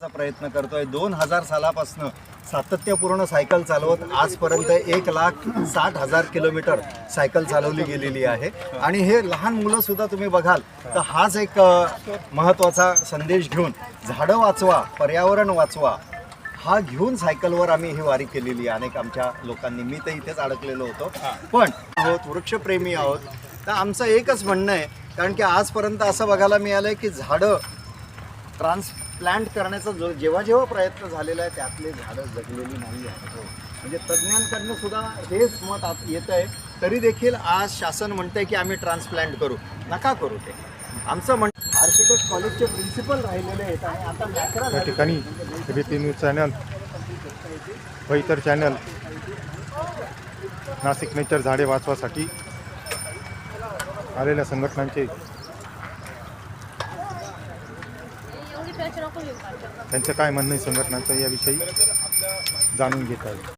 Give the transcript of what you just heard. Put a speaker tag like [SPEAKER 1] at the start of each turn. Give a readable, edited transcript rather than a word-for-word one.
[SPEAKER 1] प्रयत्न करतोय 2000 सालापासून सातत्यपूर्ण सायकल चालवत आजपर्यंत 1,60,000 किलोमीटर सायकल चालवली गेलेली आहे आणि हे लहान मुलं सुद्धा तुम्ही बघाल तर हाच एक महत्त्वाचा संदेश घेऊन झाडं वाचवा, पर्यावरण वाचवा हा घेऊन सायकलवर आम्ही ही वारी केलेली आहे. अनेक आमच्या लोकांनी, मी तर इथेच अडकलेलो होतो, पण आहोत वृक्षप्रेमी आहोत. तर आमचं एकच म्हणणं आहे, कारण की आजपर्यंत असं बघायला मिळालं की झाडं ट्रान्सप्लांट करण्याचा जो जेव्हा प्रयत्न झालेला आहे त्यातले झाडं जगलेली नाही आहेत. म्हणजे तज्ज्ञांकडनं सुद्धा हेच मत येतं आहे. तरी देखील आज शासन म्हणतंय की आम्ही ट्रान्सप्लांट करू. नका करू ते. आमचं आर्किटेक्ट कॉलेजचे प्रिन्सिपल राहिलेले आहेत आणि आता
[SPEAKER 2] या ठिकाणी एबीपी न्यूज चॅनल व इतर चॅनल नाशिक नेचर झाडे वाचवासाठी आलेल्या संघटनांचे त्यांचं काय म्हणणं आहे संघटनांचं याविषयी जाणून घेत आहे.